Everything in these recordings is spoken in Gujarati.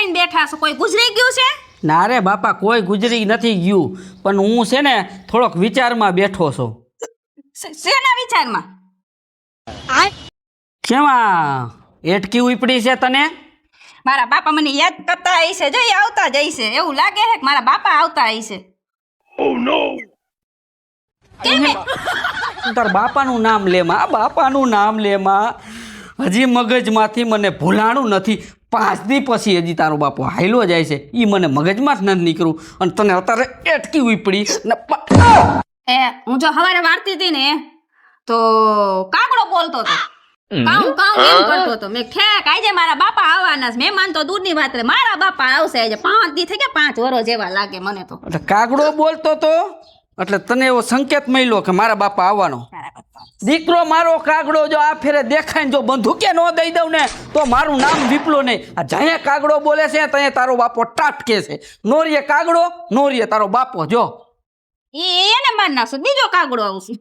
થઈને બેઠા છો? કોઈ ગુજરી ગયું છે? ના રે બાપા, કોઈ ગુજરી નથી ગયું, પણ હું છે ને થોડોક વિચારમાં બેઠો છું. શેના વિચારમાં? કેમાં એટકી ઉપડી છે તને? મારા બાપા મને યાદ કરતા હશે, જો એ આવતા જ હશે. એવું લાગે છે કે મારા બાપા આવતા હશે. Oh no! કેમ? તાર બાપાનું નામ લેમાં, બાપાનું નામ લેમાં. હજી મગજમાંથી મને ભૂલાણું નથી. 5 દી પછી હજી તારો બાપો હાયલો જાય છે, એ મને મગજમાં જ નથી નીકળું. અને તને અત્યારે એટકી ઉપડી ને હું જો હવારે વાર્તી હતી ને તો કાકડો બોલતો હતો. કાઉ કાઉ એમ કરતો હતો. મેં ઠેક આજે મારા બાપા આવવાના છે. મહેમાન તો દૂરની વાત રે, મારા બાપા આવશે આજે. 5 દી થઈ ગયા, 5 વર્ષ જેવા લાગે મને તો. એટલે કાગડો બોલતો તો એટલે તને એવો સંકેત મળ્યો કે મારા બાપા આવવાનો. દીકરો મારો કાગડો જો આ ફેરે દેખાય ને જો બંદૂકે ન દઈ દઉં ને તો મારું નામ વિપલો નહીં. આ જ્યાં કાગડો બોલે છે ત્યાં તારો બાપો ટાટકે છે. નોરીએ કાગડો, નોરીએ તારો બાપો. જો એને માર નાખશો, બીજો કાગડો આવશે.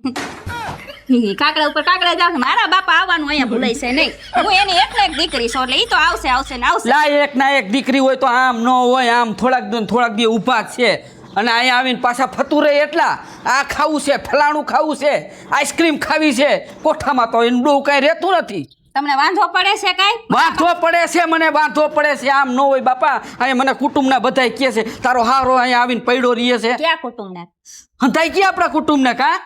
કાકડા ઉપર કાકડા જાવ. મારા બાપા આવવાનું અહીંયા ભૂલાય છે નહીં. હું એની એક દીકરી છું એટલે ઈ તો આવશે ને આવશે. લા એક ના એક દીકરી હોય તો આમ ન હોય, આમ થોડાક દી ઊભા છે. અને અહીંયા આવીને પાછા ફતું રહે એટલા. આ ખાવું છે, ફલાણું ખાવું છે, આઈસ્ક્રીમ ખાવી છે. કોઠામાં તો એનું ડોવું કાંઈ રહેતું નથી. તમને વાંધો પડે છે કાંઈ? વાંધો પડે છે, મને વાંધો પડે છે. આમ ન હોય બાપા. અહીંયા મને કુટુંબના બધાય કહે છે તારો હારો અહીંયા આવીને પડ્યો રહીએ છે. ક્યાં કુટુંબને? હંધાઈ ગયા આપણા કુટુંબને. કા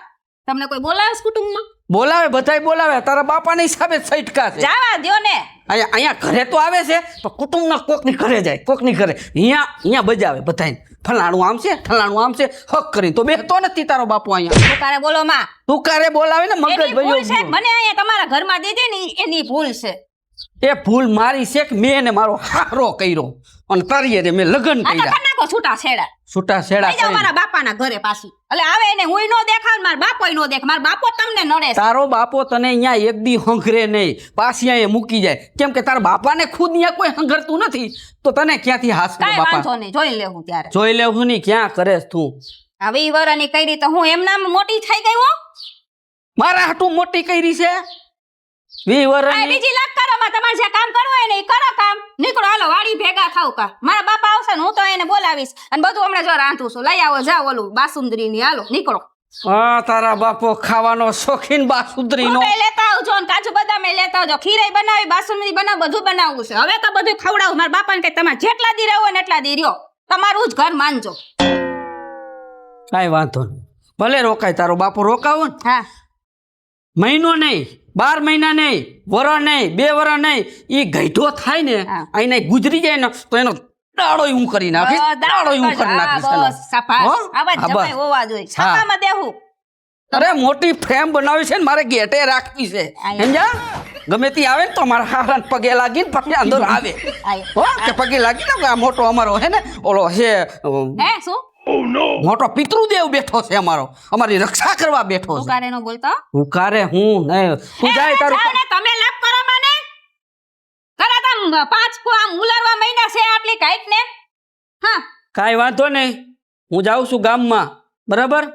તમને કોઈ બોલાવે છે કુટુંબમાં? બોલાવે, બધાય બોલાવે. તારા બાપાના હિસાબે સૈટકા છે. જાવા દ્યો ને. અહીંયા ઘરે તો આવે છે પણ કુટુંબના કોકની ઘરે જાય, કોકની ઘરે. અહીંયા બજાવે બધાને. ફલાણું આમ છે, ફલાણું આમ છે. હક કરીને તો બેહતો નથી તારો બાપુ અહીંયા. તુકારે બોલો માં. તુકારે બોલાવે ને મગજ ભયો. મને અહીંયા તમારા ઘરમાં દીધી ને એની ભૂલ છે. એ ભૂલ મારી છે કે મેં એને મારો હારો કર્યો અને તારી રે મેં લગ્ન કર્યા. નાખો છૂટા છેડા. છૂટા છેડા જાવ મારા બાપાના ઘરે પાછી. એટલે આવે એને હુંય નો દેખાવ, મારા બાપોય નો દેખ. મારા બાપો તમને નડે છે. તારો બાપો તને અહીંયા એક દી હંઘરે નહીં, પાછી અહીંયા મૂકી જાય. કેમ કે તારા બાપાને ખુદ અહીંયા કોઈ હંઘરતું નથી તો તને ક્યાંથી હાસ કરે બાપા? વાંધો નહીં, જોઈ લેવું ત્યારે. જોઈ લેવું નહીં. ક્યાં કરેસ તું? હવે ઈ વરાની કરી તો હું એમના મોટી થઈ ગઈ હો. મારા હાટું મોટી કરી છે. 20 વર્ષની બીજી લાખ કરો માં. તમારે જે કામ કરવું હોય ને ઈ કરો કામ. નીકળો, હાલો વાડી ભેગા થાવ કા. મારા બાપા આવશે ને હું તો એને બોલાવીશ અને બધું હમણાં જો રાંધું છું. લઈ આવો, જાઓ ઓલું બાસુંદરી ની. હાલો નીકળો. હા, તારા બાપો ખાવાનો શોખીન બાસુંદરીનો. લેતા આવજો ને કાજુ બદામ લેતા આવજો. ખીરાઈ બનાવી, બાસુંદરી બનાવ, બધું બનાવવું છે. હવે તો બધું ખવડાવું. મારા બાપાને કઈ તમારે જેટલા દી રહો ને એટલા દી રહ્યો. તમારું જ ઘર માનજો. કાંઈ વાંધો નહીં, ભલે રોકાય. તારો બાપો રોકાવો ને. હા, મહિનો નહીં, 12 મહિના નહીં, વરસ નહીં, 2 વરસ નહીં. એ ગઈઢો થાય ને અહીંને ગુજરી જાય ને તો એનો દાડો હું કરી નાખીશ. દાડો હું કરી નાખીશ. બસ સાફાસ. આવા જમાઈ હોવા જોઈએ. છાપામાં દેવું. અરે મોટી ફ્રેમ બનાવી છે ને મારે ગેટે રાખવી છે. સમજ્યા? ગમે તે આવે ને તો મારા હારા પગે લાગીને પછી અંદર આવે. હો કે પગે લાગી ને આ મોટો અમારો હે ને ઓલો છે. હે શું? Oh no! મોટો પિતૃદેવ બેઠો છે અમારો. અમારી રક્ષા કરવા બેઠો છે. ઉકારે નો બોલતો. ઉકારે હું નહીં. તું જાય તારું. તમે લાપ કરો મને. કરા તમ 5 આમ ઉલારવા મહિના છે આટલી કાઈક ને. હા, કાઈ વાંધો નહીં. હું જાઉં છું ગામમાં. બરાબર?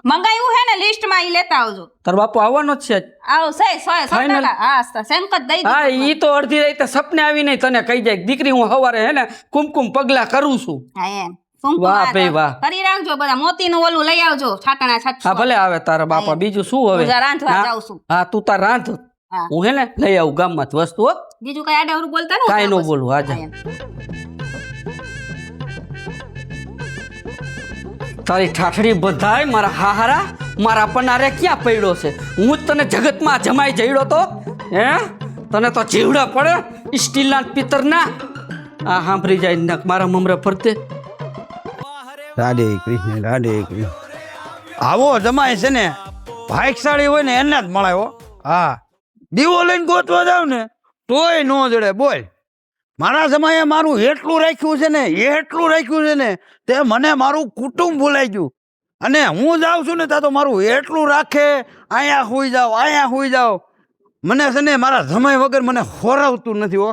મંગાયું હે ને લિસ્ટ માં ઈ લેતા આવજો. તાર બાપુ આવવાનો જ છે. આવશે 100%. હા, સંકટ દઈ દો. હા, ઈ તો અડધી રાતે સપને આવી નહીં તને કહી જાય દીકરી હું હવારે હે ને કુમકુમ પગલા કરું છું. હા એમ. વાહ ભાઈ વાહ. કરી રાખજો બધા. મોતીનું ઓલું લઈ આવજો. છાટણા છાટ. હા ભલે આવે તારા બાપા. બીજું શું હવે? હું રાંધવા જાઉં છું. હા, તું તાર રાંધ. હું હે ને લઈ આવું ગામમાંથી વસ્તુ. બીજું કઈ આડે બોલતા ને કાઈ નો બોલું. હાજા તારી ઠાઠડી બધાય મારા હાહારા મારા પનારે ક્યાં પડ્યો છે? હું જ તને જગતમાં જમાઈ જઈડો તો હે? તને તો જીવડા પડે સ્ટીલના પિત્તરના. આ સાંભળી જાય નક મારા મમરા ફરતે. રાધે કૃષ્ણ, રાધે કૃષ્ણ. આવો જમાય છે ને ભાગશાળી હોય ને એને જ મળાયો. હા, દીવો લઈને ગોતવા જાવ ને તોય નો જડે. બોલ, મારા જમાએ મારું એટલું રાખ્યું છે ને, એટલું રાખ્યું છે ને તે મને મારું કુટુંબ ભૂલાઈ ગયું. અને હું જાઉં છું ને ત્યાં તો મારું એટલું રાખે. અહીંયા સુઈ જાઓ, અહીંયા સુઈ જાઓ. મને છે ને મારા જમાઈ વગર મને ખોરાવતું નથી. હો,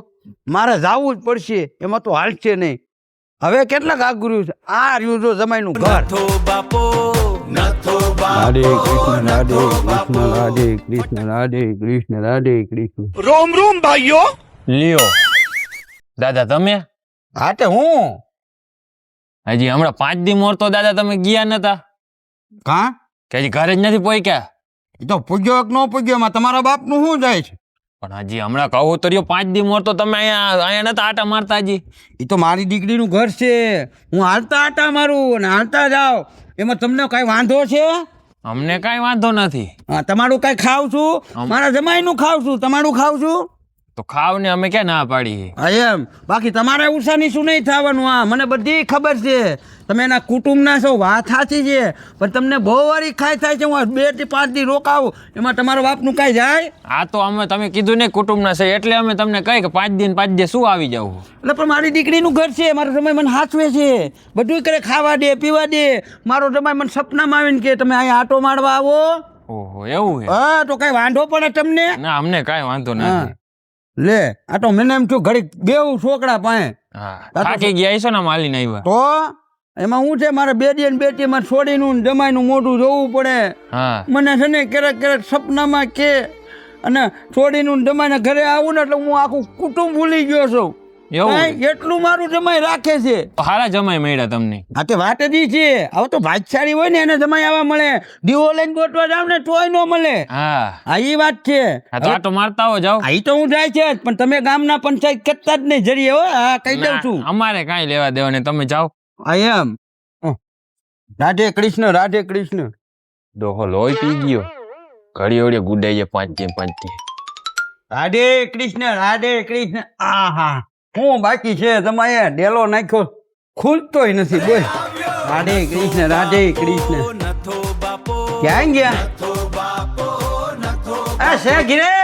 મારે જાવું જ પડશે. એમાં તો હાલશે નહીં. હવે કેટલાક આગ્રહ છે. આ રહ્યું જો જમાઈનું ઘર. રાધે કૃષ્ણ, રાધે કૃષ્ણ, રાધે કૃષ્ણ, રાધે કૃષ્ણ, રાધે કૃષ્ણ. રોમ રોમ ભાઈઓ. લ્યો દાદા તમે હા તે હું હજી હમણાં 5 દી મોર તો દાદા તમે ગયા નતા કા કે હજી ઘરે જ નથી પહોંચ્યા. એ તો પૂજ્યો કે ન પૂજ્યો એમાં તમારા બાપનું શું જાય છે? પણ હજી હમણાં કહું તો રહ્યો 5 દી મોર તો તમે અહીંયા નતા આટા મારતા હજી. એ તો મારી દીકરીનું ઘર છે, હું હાલતા આટા મારું અને હાલતા જાઉં, એમાં તમને કઈ વાંધો છે? અમને કાંઈ વાંધો નથી. હા, તમારું કઈ ખાવ છું, મારા જમાઈનું ખાવ છું, તમારું ખાવ છું. તો ખાવ ને અમે ક્યાં ના પાડી. હા એમ, બાકી તમારે ઉષાની શું નહીં થવાનું. હા મને બધી ખબર છે, તમે એના કુટુંબના છો, વાત સાચી છે, પણ તમને બહુ વારી ખાઈ થાય છે. હું 2 થી 5 દી રોકાવું એમાં તમારા બાપનું કાંઈ જાય? આ તો અમે તમે કીધું ને કુટુંબના છે એટલે અમે તમને કહી કે 5 દી ને 5 દી શું આવી જવું. એટલે પણ મારી દીકરીનું ઘર છે, મારો જમાઈ મને હાચવે છે, બધું કરે, ખાવા દે, પીવા દે. મારો જમાઈ મને સપનામાં આવીને કે તમે અહીંયા આટો મારવા આવો. ઓહો એવું છે. હા તો કઈ વાંધો પડે તમને? ના અમને કાંઈ વાંધો નથી. લે આ તો મને એમ થયું ઘડી બેવું છોકરા પાસે. હા થાકી ગયા છો ને માલીને આવ્યા. તો એમાં હું છે, મારે બેટી અને બેટીમાં છોડીનું ને જમાઈનું મોઢું જોવું પડે. હા મને છે ને ક્યારેક સપનામાં કે અને છોડીનું જમાઈને ઘરે આવું ને એટલે હું આખું કુટુંબ ભૂલી ગયો છું. એવું કાંઈ એટલું મારું જમાઈ રાખે છે. હારા જમાઈ મળ્યા તમને. આ તે વાત જ ઈ છે. હવે તો ભાગશાળી હોય ને એને જમાઈ આવા મળે, દીવો લઈને ગોતવા જાવ ને તોય ન મળે. હા હા ઈ વાત છે. હા તો આટો મારતા હો જાઓ. હા ઈ તો હું જાય છે જ, પણ તમે ગામના પંચાયત કરતા જ નહીં જરીએ. હો હા કહી દઉં છું. અમારે કાંઈ લેવા દેવા ને તમે જાઓ. આ એમ રાધે કૃષ્ણ, રાધે કૃષ્ણ. ડોહો લોહી પી ગયો. ઘડી ઓળી ગુડાઈ જાય 5 દી 5 દી. રાધે કૃષ્ણ, રાધે કૃષ્ણ. આ હા હું બાકી છે, તમારે ડેલો નાખ્યો ખુલતોય નથી. બોલ રાધે કૃષ્ણ, રાધે કૃષ્ણ. ક્યાં ગયા? આ છે ઘીરે.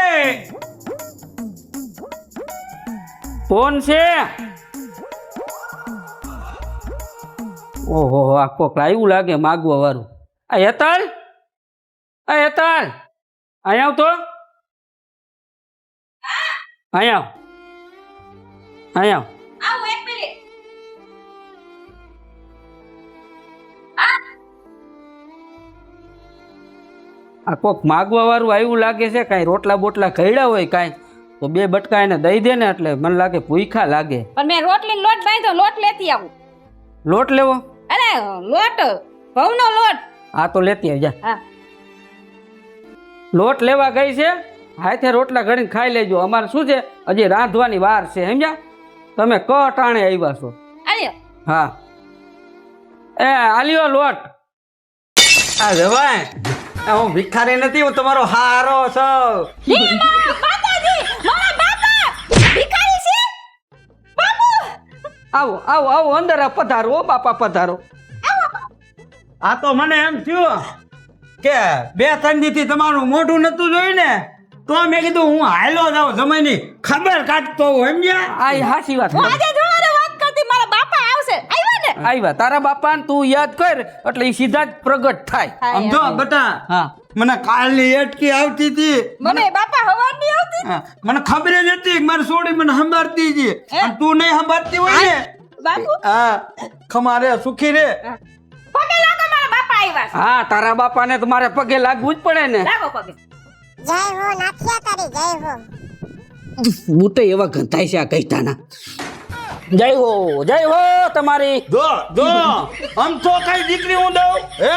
કોણ છે? ઓહો આ કોક આવ્યું લાગે માગવા વાળું. આ હેતાળ, આ હેતાળ અહીંયા આવ તો, અહીંયા આવ, અહીંયા આવ. આવું એક મિનિટ. આ કોક માગવા વાળું આવ્યું લાગે છે. કાંઈ રોટલા બોટલા ખઈડા હોય કાંઈ તો 2 બટકા એને દઈ દે ને, એટલે મને લાગે ભૂખ્યા લાગે. પણ મેં રોટલીનો લોટ બાંધ્યો, લોટ લેતી આવું. લોટ લેવો? અરે લોટ ઘઉંનો લોટ. આ તો લેતી આવી જા. હા લોટ લેવા ગઈ છે, હાથે રોટલા ઘડીને ખાઈ લેજો. અમારે શું છે, હજી રાંધવાની વાર છે, સમજ્યા? તમે ટાણે આવ્યા છો. અરે હા એ આલ્યો લોટ. આ જવાય હું ભિખારી નથી, હું તમારો હારો છું. માતાજી મારા બાપા ભિખારી છે. બાપુ આવો આવો આવો અંદર આ પધારો. ઓ બાપા પધારો. આ તો મને એમ થયું કે 2-3 દીથી તમારું મોઢું નતું જોયું ને, તો મેં કીધું હું હાલો જાઉં, જમાઈની ખબર કાઢતો હોઉં. સમજ્યા? આ હાચી વાત. હું આજે જોવાને વાત કરતી, મારા બાપા આવશે. આવ્યા ને? આવ્યા તારા બાપાને તું યાદ કર એટલે એ સીધા જ પ્રગટ થાય. સમજો બટા, હા મને કાલની એટકી આવતી હતી, મને બાપા હવાની આવતી. હા, મને ખબર જ હતી કે મારી સોડી મને સંભાળતી છે. અને તું નહીં સંભાળતી હોય ને, બાપુ હા ખમારે સુખી રે. પગે લાગો, મારા બાપા આવ્યા છે. હા તારા બાપાને તો મારે પગે લાગવું જ પડે ને. લાગો પગે. જય હો નાથિયા તારી જય હો. હું તો એવા ગંધાય છે આ કહીતાના. જય હો તમારી. જો જો આમ તો કઈ દીકરી હું દઉં?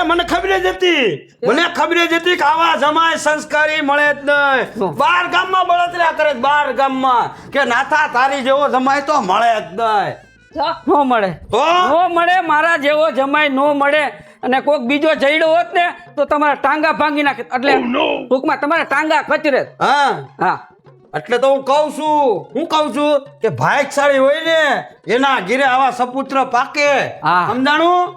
મને ખબર જ હતી, મને ખબર જ હતી કે આવા જમાય સંસ્કારી મળે જ નહીં. 12 ગામમાં બળતરા કરે, 12 ગામમાં કે નાથા તારી જેવો જમાય તો મળે જ નહીં. જો નો મળે, તો નો મળે. મારા જેવો જમાઈ નો મળે. અને કોક બીજો જઈડો હોત ને તો તમારા ટાંગા ભાંગી નાખે. એટલે ટૂંકમાં તમારા ટાંગા કચરે. હા હા એટલે તો હું કહું છું કે ભાગ્યશાળી હોય ને એના ઘીરે આવા સપુત્ર પાકે. હા. સમજાણું?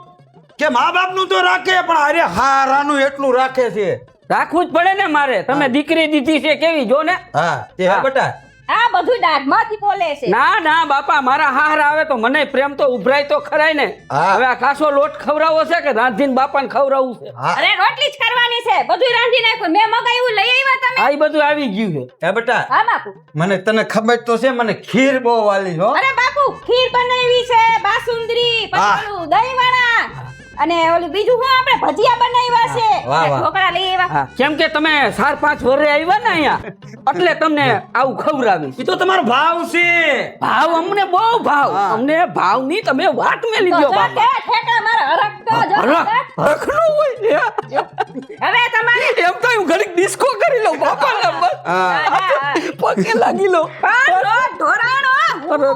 કે મા બાપનું તો રાખે, પણ અરે હારાનું એટલું રાખે છે. રાખવું જ પડે ને મારે. તમે દીકરી દીધી છે કેવી જો ને. હા તે હા. બેટા આ બધું દાઢમાંથી બોલે છે. ના ના બાપા, મારા હાર આવે તો મને પ્રેમ તો ઉભરાય તો ખરાય ને. હા. હવે આ કાસો લોટ ખવડાવો છે કે રાંધીને બાપાને ખવડાવવું છે? હા અરે રોટલી જ કરવાની છે, બધું રાંધી નાખ્યું. મેં મગાવ્યું, લઈ આવ્યા તમે? આ ઈ બધું આવી ગયું છે. હે બેટા, હા બાપુ. મને તને ખબર તો છે, મને ખીર બહુ વાલી છો. અરે બાપુ ખીર બનાવી છે, બાસુંદરી, હા. પછી ઓલું દહીંવાળા. અને ઓલું બીજું હું આપણે ભજીયા બનાવ્યા છે વાહ, વાહ. ઢોકળા લઈ આવ્યા હા, કેમ કે તમે 4-5 વર્ષે આવ્યા ને અહીંયા એટલે તમને આવું ખવડાવી. એ તો તમારો ભાવ છે. ભાવ અમને બહુ ભાવ, અમને ભાવ ની તમે વાત મેલી તો દો જો બાપા. કે ઠેકડા મારા હરખ તો જો હરખનું હોય ને. હવે તમારે એમ તો હું ઘડીક ડિસ્કો કરી લઉં બાપા પગે લાગી લો. ઢોરાણો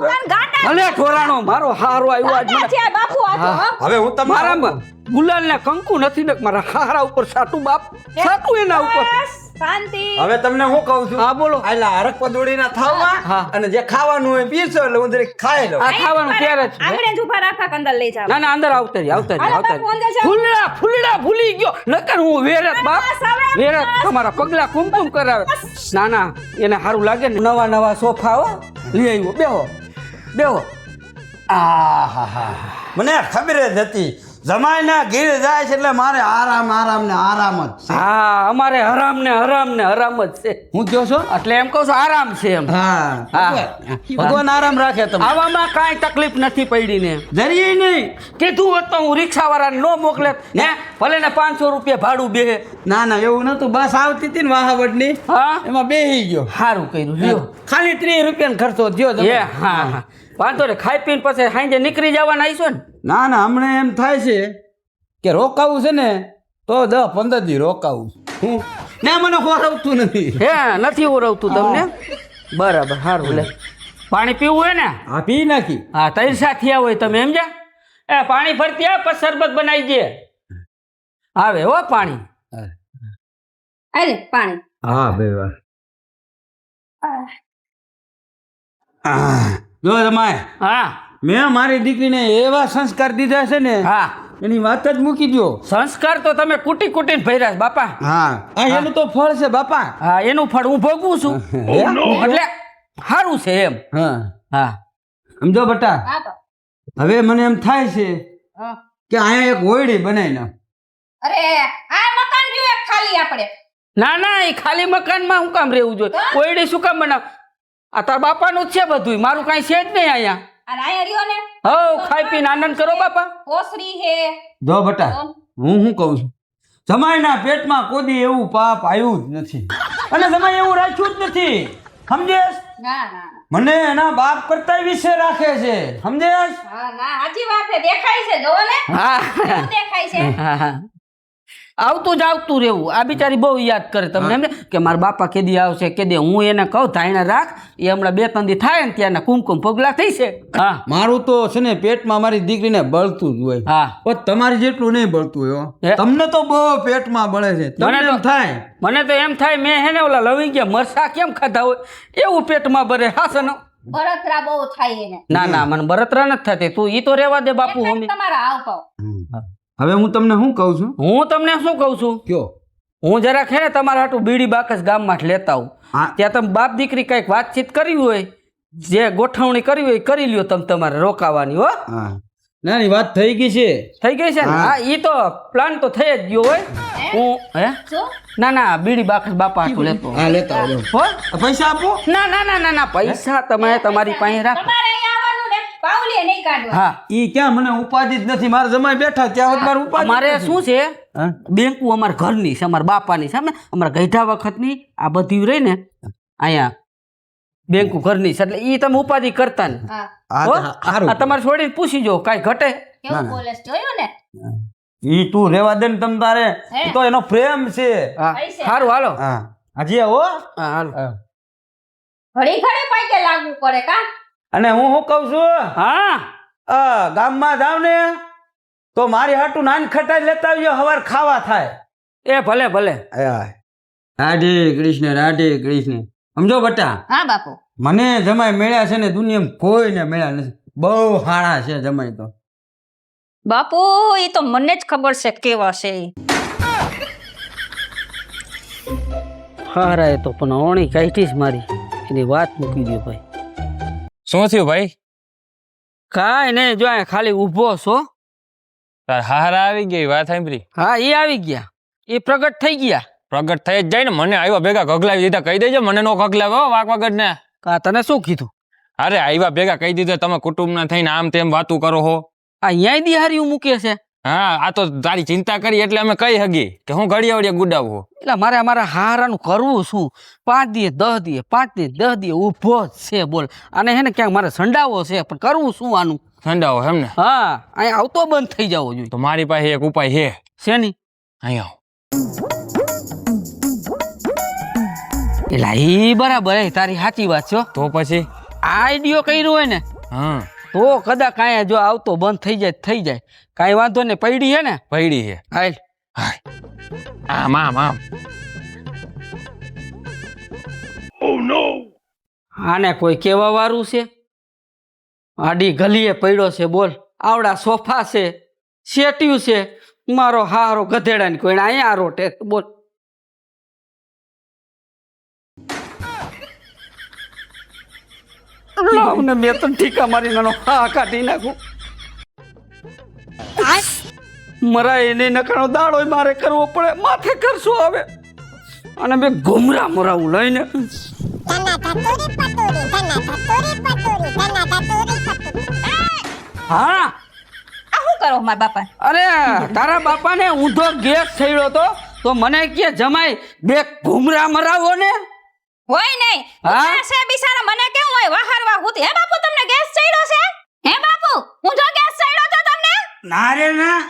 ગાંડા ભલે ઠોરાણો મારો હારો આવ્યો આજ મને. છે બાપુ આ તો હો. હવે હું તમારા મારામાં ગુલાલ ને કંકુ નથી ને મારા હારા ઉપર સાટું બાપ સાટું એના ઉપર. બસ, શાંતિ હવે તમને હું કહું છું હા બોલો. આલા હરક પદોડીના થાવવા હા. અને જે ખાવાનું હોય પીરસો એટલે હું જરીક ખાઈ લઉં. આ ખાવાનું ત્યારે જ છે. આંગણે જ ઉભા રાખા કંદર લઈ જાવ ના ના અંદર આવતા રહી આવતા રહી હાલો આવતા બાપુ, અંદર જાઓ. ફૂલડા ફૂલડા ભૂલી ગયો નકર હું વેરત બાપ બસ, હવે વેરત તમારા પગલા કુમકુમ કરાવે. ના ના એને સારું લાગે ને નવા નવા સોફા હો લઈ આવ્યો. બેહો બેહો. આહાહા. મને ખબર જ હતી જમાઈના ઘીર જાય છે એટલે મારે આરામ આરામ ને આરામ જ છે. હા અમારે હરામ ને હરામ ને હરામ જ છે. હું કયો છો એટલે એમ કહું છું આરામ છે એમ. હા હા. ભગવાન આરામ રાખે તમને આવામાં કાંઈ તકલીફ નથી પડી ને. જરીએ નહીં. કીધું હોત તો હું રિક્ષા વાળાને ન મોકલે હે ભલે ને 500 રૂપિયા ભાડું બે. ના ના એવું નતું બસ આવતી હતી ને વાહાવડની હા એમાં બેહી ગયો સારું કર્યું લ્યો. ખાલી 30 રૂપિયાનો ખર્ચો થયો તમે. એ હા હા વાંધો ને ખાઈ પીને પછી સાંજે નીકળી જવાના આવીશું ને. ના ના હમણાં એમ થાય છે કે રોકાવું છે ને તો 10-15 દી રોકાવું હું ના મને ખોરવતું નથી. હે નથી ઓરવતું તમને બરાબર સારું લે. પાણી પીવું હોય ને આ પી નાખી હા તૈરસા થયા હોય તમે સમજ્યા. એ પાણી ફરતી આવે પછી શરબત બનાવી દે. આવે હો પાણી. આલે પાણી હા બે વાર જો જમાય હા મેં મારી દીકરીને એવા સંસ્કાર દીધા છે ને હા એની વાત જ મૂકી દો. સંસ્કાર તો તમે કૂટી કૂટીને ભર્યા છે બાપા. હા એનું તો ફળ છે બાપા. હા એનું ફળ હું ભોગવું છું એટલે સારું છે એમ. હા હા સમજો બટા હા તો હવે મને એમ થાય છે હા. કે અહીંયા એક હોયડી બનાવી નાખ. અરે આ મકાન રહ્યું એક ખાલી આપણે ના ના એ ખાલી મકાનમાં હું કામ રહેવું જોઈએ. કોઈડી શું કામ બનાવ આ તાર બાપાનું જ છે બધું મારું કાંઈ છે જ નહીં અહીંયા. અને અહીંયા રહ્યો ને હવ ખાઈ પીને આનંદ કરો બાપા. ઓસરી હે જો બટા હું શું કહું છું જમાઈના પેટમાં કોદી એવું પાપ આવ્યું જ નથી અને જમાઈ એવું રાખ્યું જ નથી સમજેશ. ના ના મને એના બાપ કરતા વિશે રાખે છે સમજેશ. હા ના સાચી વાત છે દેખાય છે જોવો ને હા કેવું દેખાય છે હા હા આવતું જ આવતું રહેવું. આ બિચારી બહુ યાદ કરે તમને એમ ને કે મારા બાપા કેદી આવશે કેદી હું એને કહું ધાયણા રાખ એ હમણાં 2-3 દી થાય ને ત્યાંના કુમકુમ પગલા થઈ છે. હા મારું તો છે ને પેટમાં મારી દીકરીને બળતું જ હોય હા પણ તમારી જેટલું નહીં બળતું હોય હો. હે? તમને તો બહુ પેટમાં બળે છે તમને તો- એમ થાય મને તો એમ થાય મેં હે ને ઓલા લવિંગ ગયા મરસા કેમ ખાધા હોય એવું પેટમાં ભરે હાસન. બળતરા બહુ થાય એને ના ના મને બરતરા નથી થતી તું ઈ તો રેવા દે બાપુ. એટલે જ મમ્મી તમારા આવભાવ હવે હું તમને શું કહું છું હું તમને શું કહું છું કયો હું જરાક હે ને તમારા હાટું બીડી બાકસ ગામમાં જ લેતા આવું. હા. ત્યાં તમે બાપ દીકરી કંઈક વાતચીત કરી હોય જે ગોઠવણી કરી હોય એ કરી લ્યો તમે તમારે રોકાવાની હો. હા ના ની વાત થઈ ગઈ છે થઈ ગઈ છે ને હા ઈ તો પ્લાન તો થઈ જ ગયો હોય. હું હે શું ના ના બીડી બાકસ બાપા હાટું લેતો હા લેતા આવજો. હો પૈસા આપો ના ના ના ના ના પૈસા તમે તમારી પાસે રાખો. તમારે અહીંયા આવવાનું ને પાવલીએ નહીં કાઢવા હા ઈ ક્યાં મને ઉપાધિ જ નથી મારા જમાઈ બેઠા ત્યાં હોત મારે ઉપાધિ અમારે નથી. શું છે હા? બેંકુ અમારા ઘરની છે અમારા બાપાની સામે અમારા ગઈઢા વખતની આ બધી રહી ને અહીંયા બેંકુ ઘરની છે એટલે ઈ તમે ઉપાધિ કરતા ને હા હા, હો? હા, હારું. આ તમારે છોડીને પૂછી જો કાંઈ ઘટે. કેવું બોલે છે જોયું ને ઈ તું રેવા દે ને તમ તારે હે? ઈ તો એનો પ્રેમ છે હા પૈસે. સારું હાલો. હા હજી હો હા હાલો. ઘડી ઘડી પાકે લાગવું પડે કા અને હું શું કહું છું હા ગામમાં જાવ ને તો મારી હાટું નાન ખટાઈ લેતા આવજો હવાર ખાવા થાય. એ ભલે ભલે. રાધે કૃષ્ણ રાધે કૃષ્ણ સમજો બટા હા બાપુ મને જમાઈ મળ્યા છે ને દુનિયામાં કોઈને મળ્યા નથી બહુ હાડા છે જમાઈ તો. બાપુ એ તો મને જ ખબર છે કેવા છે ઈ. હારા એ તો પણ ઓણી કાઢી જ મારી એની વાત મૂકી દો ભાઈ. શું થયું ભાઈ? કાંઈ નહીં જો અહીંયા ખાલી ઊભો છો. તાર હારા આવી ગઈ વાત સાંભળી? હા એ આવી ગયા એ પ્રગટ થઈ ગયા. પ્રગટ થઈ જ જાય ને મને આવ્યા ભેગા ગગલાવી દીધા કહી દેજો મને નો ગગલાવે હો વાક વગર ને. કા તને શું કીધું? અરે આવ્યા ભેગા કહી દીધું તમે કુટુંબના થઈને આમ તેમ વાતું કરો હો. આ ન્યાય દિહારી મૂકે છે હા આ તો તારી ચિંતા કરી એટલે અમે કઈ હગી કે હું ઘડિયાળીએ ગુડાવું. એટલે મારે મારા હારાનું કરવું શું? 5 દીએ 10 દીએ 5 દીએ 10 દીએ ઊભો જ છે બોલ. અને હે ને ક્યાંક મારે સંડાવો છે પણ કરવું શું આનું? ઠંડાવો એમ ને? હા અહીંયા આવતો બંધ થઈ જવો જોઈએ. તો મારી પાસે એક ઉપાય છે. શેની? અહીંયા આવો. એલા ઈ બરાબર હે, તારી સાચી વાત છે હો. તો પછી આ આઈડિયો કર્યો હોય ને હા તો કદાચ અહીંયા જો આવતો બંધ થઈ જાય થઈ જાય. કાંઈ વાંધો ને પડી હે ને પડી છે. હાલ. આમ આમ આમ. આને કોઈ કેવા વાળું છે? આડી ગલીએ પડ્યો છે બોલ. આવડા સોફા છે, શેટ્યું છે, મારો હારો ગધેડા ને કોઈ અહીંયા રોટે બોલ. લાવને મેં તો ઠીકા મારી નાનો હા કાઢી નાખું. મરાય એને નકાણો દાડો મારે કરવો પડે, માથે કરશું આવે. અને મેં ઘુમરા મરાવું લઈને ધના ધતુરી પતુરી ધના ધતુરી પતુરી ધના ધતુરી પતુરી. હા. આ શું કરો મારા બાપા? અરે તારા બાપાને ઊંધો ગેસ થયો તો મને કે જમાઈ બે ઘુમરા મરાવો ને. હોય નહીં. હા? ઊંધા છે બિચારા, મને કેવું હોય વહારવા હુતી. હે બાપુ તમને ગેસ ચડ્યો છે? હે બાપુ ઊંધો ગેસ ચડ્યો તો તમને? ના રે ના.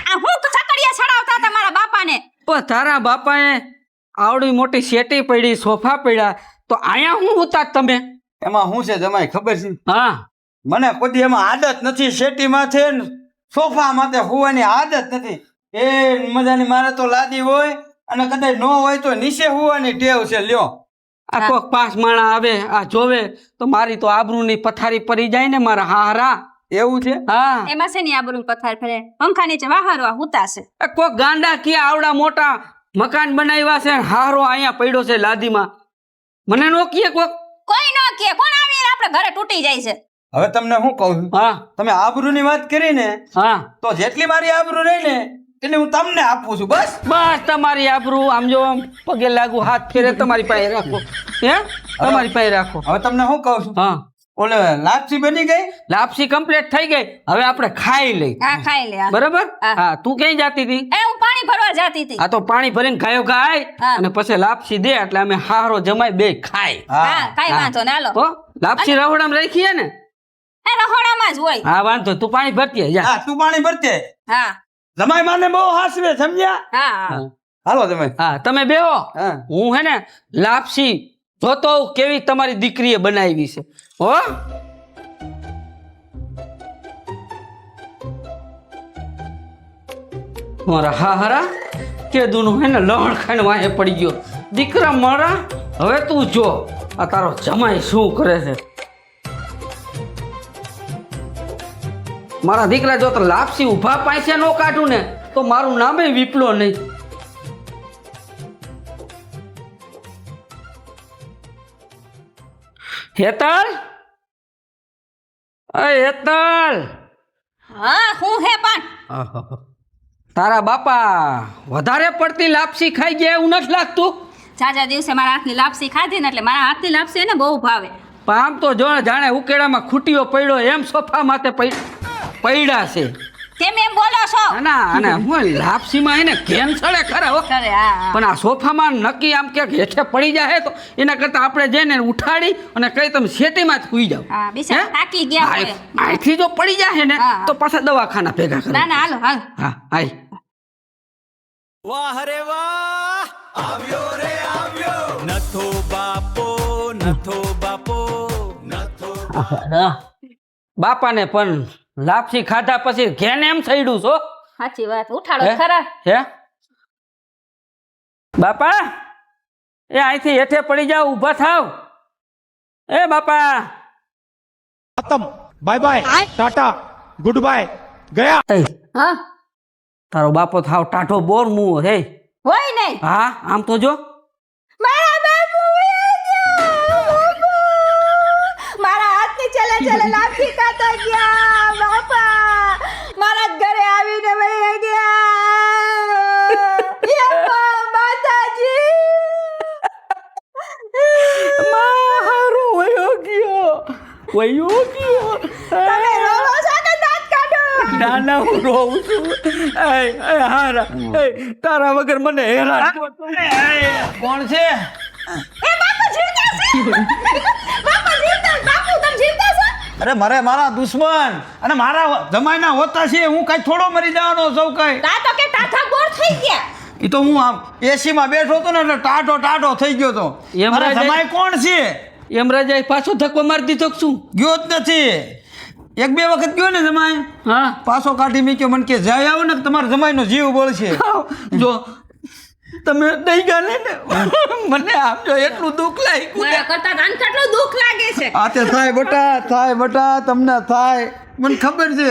આ હું ચકડિયા છડાવતા હતા મારા બાપાને. પણ તારા બાપાએ આવડી મોટી શેટી પડી, સોફા પડ્યા, તો અહીંયા હું ઉતા તમે? એમાં શું છે જમાઈ ખબર છે? હા મને કોઈ એમાં આદત નથી. શેટીમાં છે ને સોફા માથે હોવાની આદત નથી. એ મજાની મારે તો લાદી હોય અને કદાચ ન હોય તો નીચે હોવાની ટેવ છે. લ્યો આ કોક 5 માણા આવે આ જોવે તો મારી તો આબરૂની પથારી પડી જાય ને મારા હારા. એવું છે? હા એમાં છે ને આબરૂ પથાર ફરે પંખા નીચે વહારવા હુતા છે. એ કોક ગાંડા કે આવડા મોટા મકાન બનાવ્યા છે ને હારો અહીંયા પડ્યો છે લાદીમાં. મને નો કીએ કોક. કોઈ ન કે કોણ આવી આપણે ઘરે તૂટી જાય છે. હવે તમને શું કહું છું? હા તમે આબરૂની વાત કરી ને હા તો જેટલી મારી આબરૂ રહી ને એટલે હું તમને આપું છું. બસ બસ તમારી આબરૂ આમ જો આમ પગે લાગુ હાથ ફેરે તમારી પાસે રાખો. હે તમારી પાસે રાખો. હવે તમને શું કહું છું? હા ઓલે લાપસી બની ગઈ? લાપસી કમ્પ્લીટ થઈ ગઈ, હવે આપણે ખાઈ લઈ. હા ખાઈ લે. હા. બરાબર. હા. હા તું ક્યાં જાતી હતી? એ હું પાણી ભરવા જાતી હતી. આ તો પાણી ભરીને ગાયો ગાય હા. અને પછી લાપસી દે એટલે અમે હારો જમાઈ બે ખાય. હા કાઈ વાંધો ના લો. તો લાપસી રહોડામાં રાખીએ ને? એ રહોડામાં જ હોય. હા વાંધો તું પાણી ભરતી જા. હા તું પાણી ભરતે. હા જમાઈ માને બહુ હાસવે, સમજ્યા? હા હા. હાલો જમાઈ. હા તમે બેહો. હા હું હે ને લાપસી જોતો હોઉં કેવી તમારી દીકરીએ બનાવી છે. હો મારા હારા કે દુનું હે ને લહણ ખાઈને વાહે પડી ગયો. દીકરા મારા હવે તું જો આ તારો જમાઈ શું કરે છે. મારા દીકરા જો તો લાપસી ઊભા પાછે નો કાઢું ને તો મારું નામે વિપલો નહીં. હેતલ, અય હેતલ. હા હું હે પણ તારા બાપા વધારે પડતી લાપસી ખાઈ ગયા એવું નથી લાગતું? જાજા દિવસે મારા હાથની લાપસી ખાધી ને એટલે મારા હાથની લાપસી એને બહુ ભાવે. પણ આમ તો જો જાણે ઉકેડામાં ખૂટીઓ પડ્યો એમ સોફા માથે પડ્યા છે. તેમ એમ બોલો છો? ના અને હું લાપસીમાં એને કેન્સળે ખરા હો. અરે હા પણ આ સોફામાં નક્કી આમ કે હેઠે પડી જાય તો એના કરતા આપણે જઈને ઉઠાડી અને કઈ તમે શેટીમાં જ સુઈ જાવ. હા બિચારા થાકી ગયા હોય. અહીંથી જો પડી જાય ને હા. તો પાછા દવાખાના ભેગા કરે. ના ના હાલો હાલ. હા હાલ. વાહ રે વાહ આવ્યો રે આવ્યો નથો બાપો નથો બાપો નથો બાપાને પણ લાપસી ખાધા પછી ઘેને એમ થઈડું છો. સાચી વાત ઉઠાડો હે? ખરા. હે બાપા એ અહીંથી હેઠે પડી જાવ, ઊભા થાવ. એ બાપા खत्म bye bye tata good bye गया। એ, હા તારો બાપો થાવ ટાઢો બોર મુવો હે. હોય નહીં. હા આમ તો જો મારા બાપુ વયા ગયા. બાપુ. મારા હાથની ચલે ચલે લાપસી ખાતા ગયા બાપા. મારા જ ઘરે આવીને વયા ગયા. યમ્મા, માતાજી. મારો વયો ગયો. તમે રોવો છો કે દાંત કાઢો? ના ના હું રોઉં છું હારા તારા વગર મને હેરાન કોણ છે એ બાપુ જીવતા છે બાપુ જીવતા બાપુ તમે જીવતા છો અરે મારા દુશ્મન અને મારા જમાઈના હોતા છે હું કઈ થોડો મરી જવાનો સૌ કઈ તા તો કે ટાઠા ગોળ થઈ ગયા એ તો હું આમ એસી માં બેઠો હતો ને એટલે ટાઢો થઈ ગયો તો એમ મારા રાજા- જમાઈ કોણ છે એમ રાજાએ પાછો ધક્કો મારી દીધો કે શું ગયો જ નથી એક બે વખત ગયો ને જમાઈ હા પાછો કાઢી મૂક્યો મને કે જાય આવો ને કે તમારા જમાઈનો જીવ બળશે જો તમે દઈ ગયા ને મને આપજો એટલું દુઃખ લાગ્યું મારા કરતા તને કેટલું દુઃખ લાગે છે આ તે થાય બટા તમને થાય મને ખબર છે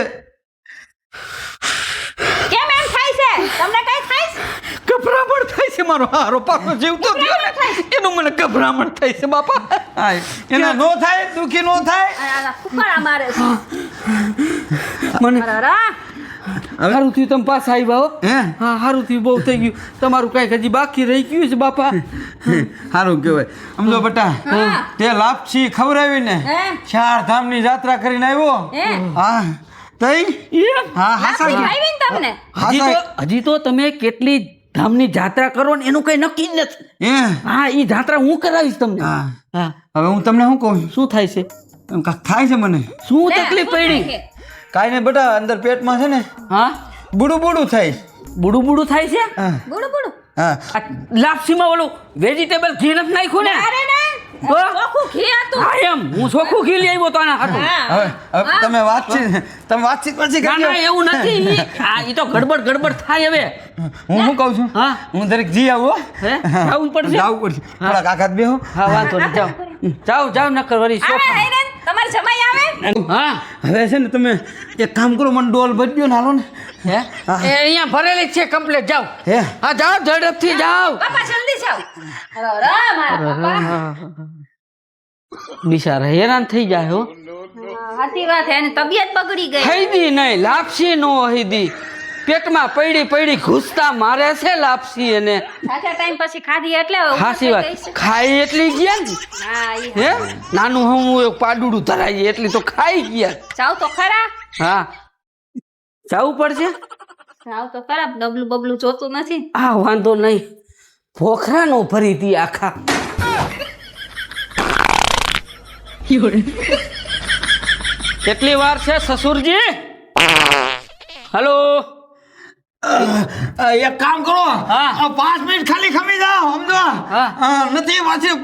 કેમ એમ થાય છે તમને કઈ થાય છે ગભરામણ થાય છે મારો હારો પાછો જીવ તો ગયો ને એનું મને ગભરામણ થાય છે બાપા હાય એના નો થાય દુખી નો થાય આ ફુકારા મારે છે મને અરે સારું થયું તમે પાછા આવ્યા હો હે હા સારું થયું બહુ થઈ ગયું તમારું કાંઈક હજી બાકી રહી ગયું છે બાપા સારું કહેવાય સમજો બટા તે લાપસી ખવડાવીને હે 4 ધામની યાત્રા કરીને આવ્યો હે હા તઈ હા લાપસી ખાવી ને તમને હજી તો તમે કેટલી ધામની જાત્રા કરો ને એનું કઈ નક્કી જ નથી હે હા એ જાત્રા હું કરાવીશ તમને હા હા હવે હું તમને શું કહું શું થાય છે એમ કાંઈક થાય છે મને શું લે, તકલીફ શું થાય પડી છે? કાંઈ નહીં બેટા અંદર પેટમાં છે ને હા બુડું થાય બુડું થાય છે હા બુડું બુડું હા આ લાપસીમાં ઓલું વેજીટેબલ ઘી નથી નાખ્યું ને અરે ના તો? ચોખ્ખું ઘી હતું હા એમ હું ચોખ્ખું ઘી લઈ આવ્યો તો આના હાથું હા. હવે તમે વાતચીત પછી ના ના કરજો એવું નથી હા એ તો ગડબડ થાય હવે હું શું કહું છું હા હું દરેક જી આવું હો. હે જવું પડશે જાવું પડશે થોડા કાકાત બેહો હા વાંધો નહીં જાઓ નકર વળી આવે સોફા હેરેન તમાર જમાઈ આવે હા હવે છે ને તમે એક કામ કરો મને ડોલ ભજ્યો ને હાલો ને હે એ અહીંયા ભરેલી જ છે કમ્પ્લીટ જાઓ હે હા જાઓ ઝડપથી જાઓ બાપા જલ્દી જાઓ અરે મારા બાપા બિચારા હેરાન થઈ જાય હો સાચી વાત છે એની તબિયત બગડી ગઈ હૈદી નહીં લાપસી નો હૈદી પેટમાં પડી ઘૂસતા મારે છે લાપસી એને સાચા ટાઈમ પછી ખાધી એટલે હવે હાસી ઊભી વાત થઈ ગઈ છે. ખાઈ એટલી ગયા ને હા ઈ હે નાનું હું એક પાડુડું ધરાઈ એટલી તો ખાઈ ગયા જાવ તો ખરા હા જવું પડશે જાવ તો ખરા ડબલું બબલું જોતું નથી હા વાંધો નહીં ભોખરા નો ભરી દી આખા કેટલી વાર છે સસુરજી હલો એક કામ કરો હા. 5 મિનિટ ખાલી ખમી જાઓ સમજો હા. નથી પાછી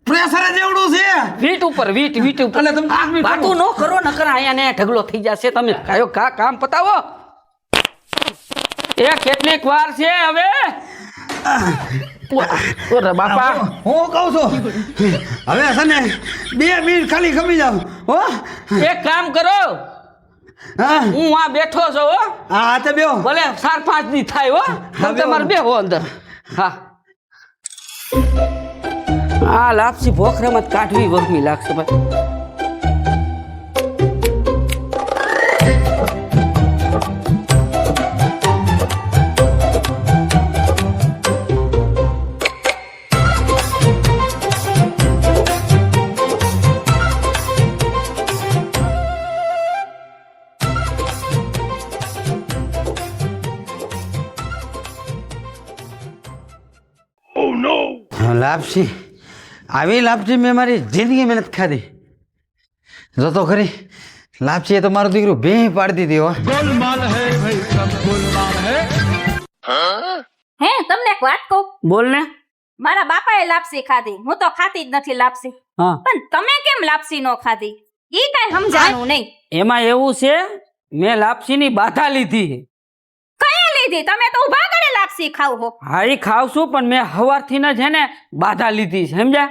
પ્રેશર જ એવડું છે વીટ ઉપર વીટ ઉપર એટલે તમે 5 મિનિટ વાતું ન કરો નકર અહીંયા ને ઢગલો થઈ જશે તમે કયો કામ પતાવો એ કેટલીક વાર છે હવે ઓરે બાપા હું કહું છું હવે છે ને 2 મિનિટ ખાલી ખમી જાઓ હો એક કામ કરો હા હું આ બેઠો છું હો હા તો બેહો ભલે 4-5 દી થાય હો તમે તમારે બેહો અંદર હા આ લાપસી ભોખરામાં જ કાઢવી વહમી લાગશે ભાઈ લાપસી આવી લાપસી મેં મારી જિંદગી મહેનત ખાધી જોતો ખરી લાપસી એ તો મારું દીકરું બે પાડી દીધી હો હે તમને એક વાત કહું બોલ ને મારા બાપાએ લાપસી ખાધી હું તો ખાતી જ નથી લાપસી હા પણ તમે કેમ લાપસી નો ખાધી ઈ કઈ સમજાણું નહીં એમાં એવું છે મેં લાપસીની બાધા લીધી કઈ લીધી તમે તો ઊભા કરે લાપસી ખાવ હો હા એ ખાવશું પણ મેં હવારથી જ છે ને બાધા લીધી છે સમજ્યા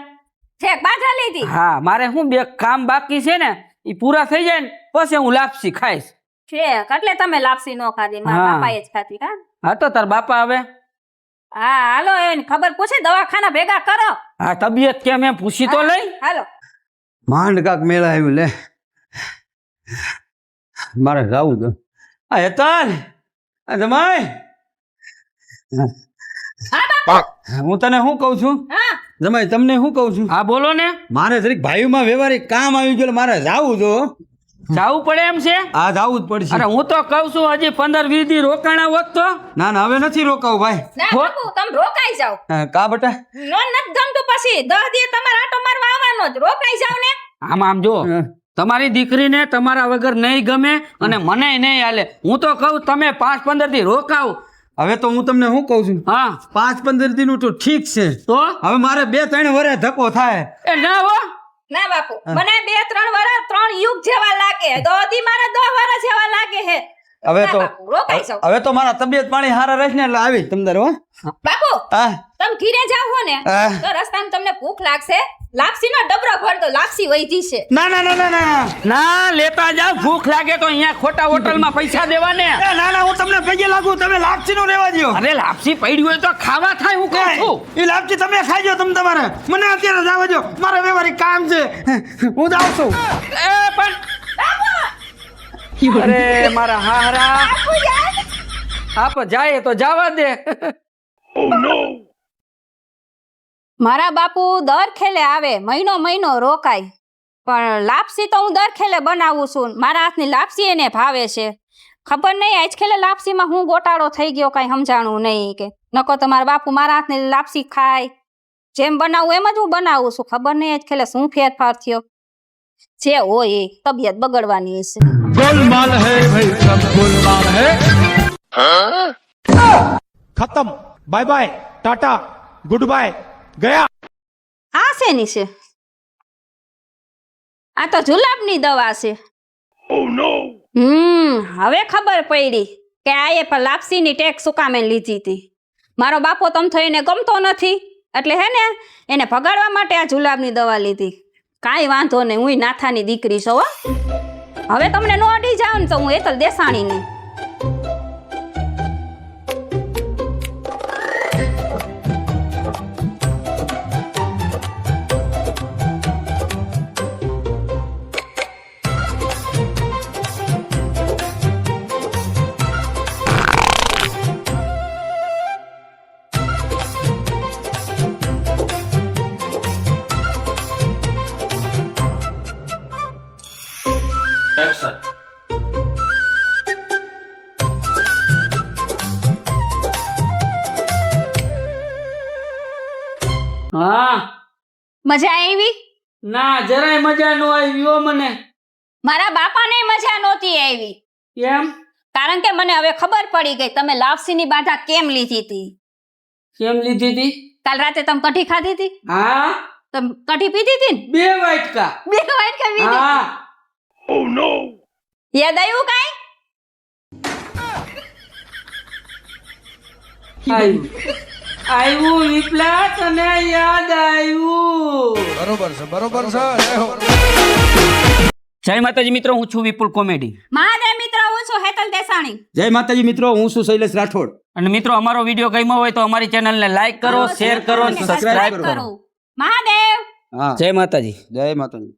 છેક બાધા લીધી હા મારે શું બે કામ બાકી છે ને એ પૂરા થઈ જાય ને પછી હું લાપસી ખાઈશ છેક એટલે તમે લાપસી નો ખાધી મારા હા. બાપાએ જ ખાધી હા હા તો તાર બાપા આવે હા હાલો એની ખબર પૂછે દવાખાના ભેગા કરો હા તબિયત કેમ એમ પૂછી તો લઈ હાલો માંડ કાક મેળા આવ્યું લે મારે જાવું તો આ હેતલ આ જમાઈ હું તને શું કહું છું હા જમાઈ તમને શું કહું છું હા બોલો ને મારે જરીક ભાઈઓમાં વ્યવહારિક કામ આવી ગયું મારે જાવું તો જાવું પડે એમ છે? આ જાવું જ પડશે. અરે હું તો કહું છું હજી 15-20 દી રોકાણા હોત તો. ના ના હવે નથી રોકાવું ભાઈ. ના બાપુ તમે રોકાઈ જાઓ. કા બેટા? નો નથી ગમતું પછી 10 દી તમારે આટો મારવા આવવાનો જ રોકાઈ જાવ ને. આમ જો તમારી દીકરીને તમારા વગર નહીં ગમે અને મને નહીં હાલે. હું તો કહું તમે 5-15 દી રોકાવ. હવે તો હું તમને શું કહું છું, હા 5-15 દી નું તો ઠીક છે, તો હવે મારે 2-3 વર્ષ ધક્કો થાય. એ ના હો. ના બાપુ મને 2-3 વર્ષ 3 યુગ જેવા લાગે. 10 દી મારા 10 વર્ષ જેવા લાગે હે. હવે ના તો બાપુ, રોકાઈ જાઓ. હવે તો મારા તબિયત પાણી હારા રહેશે ને એટલે આવી તમદાર હો. બાપુ હા તમે ઘીરે જાવ હો ને હા. તો રસ્તામાં તમને ભૂખ લાગશે. લાપસીનો ડબરો ભર દો, લાપસી વહી જશે. ના ના ના ના ના ના લેતા જાવ. ભૂખ લાગે તો અહીંયા ખોટા હોટલમાં પૈસા દેવાને. એ ના ના હું તમને પગે લાગુ, તમે લાપસી નો રહેવા દ્યો. અરે લાપસી પડી હોય તો ખાવા થાય. હું કહું છું એ લાપસી તમે ખાઈ જાઓ તમે તમારે, મને અત્યારે જવા દો, મારે વ્યવહારિક કામ છે, હું જાઉં છું. એ પણ અરે મારા હારા આપ જાય તો જવા દે. મારા બાપુ દર ખેલે આવે, મહિનો રોકાય, પણ લાપસી તો હું દર ખેલે બનાવું છું. મારા હાથની લાપસી એને ભાવે છે. ખબર નહીં આજ ખેલે લાપસીમાં હું ગોટાળો થઈ ગયો, કઈ સમજાણું નહીં. કે નકો તો મારા બાપુ મારા હાથની લાપસી ખાય, જેમ બનાવું એમ જ હું બનાવું છું. ખબર નહીં આજ ખેલે શું ફેરફાર થયો. જે હોય એ તબિયત બગડવાની હશે. गोलमाल है भाई, सब गोलमाल है. खत्म. Bye bye, tata, good bye, गया. આ શેની છે? આ તો જુલાબની દવા છે. હવે ખબર પડી કે આ એ પણ લાપસીની ટેક સુકામે લીધી હતી. મારો બાપો તમ તો એને ગમતો નથી, એટલે હે ને એને ભગાડવા માટે આ જુલાબની દવા લીધી. કાંઈ વાંધો નહીં, હું નાથાની દીકરી છું. હો હવે તમને નો અડી જાવ ને તો હું એતલ દેસાણી નહીં. હા મજા આવી? ના જરાય મજા નો આવી હો મને. મારા બાપાને મજા નહોતી આવી, કેમ? કારણ કે મને હવે ખબર પડી ગઈ તમે લાપસીની બાધા કેમ લીધી હતી. કેમ લીધી હતી? કાલ રાતે તમે કઢી ખાધી હતી? હા તમે કઢી પીધી હતી ને? 2 વાટકા. 2 વાટકા પીધી? હા યાદ આવ્યું કાંઈ? આવ્યું વિપ્લા, તને યાદ આવ્યું. બરોબર છે, બરોબર છે. જય માતાજી મિત્રો, હું છું વિપુલ કોમેડી. મહાદેવ મિત્રો, હું છું હેતલ દેસાણી. જય માતાજી મિત્રો, હું છું શૈલેષ રાઠોડ. અને મિત્રો અમારો વિડીયો ગમ્યો હોય તો અમારી ચેનલને લાઈક કરો, શેર કરો અને સબસ્ક્રાઇબ કરો. મહાદેવ. હા જય માતાજી. જય માતાજી.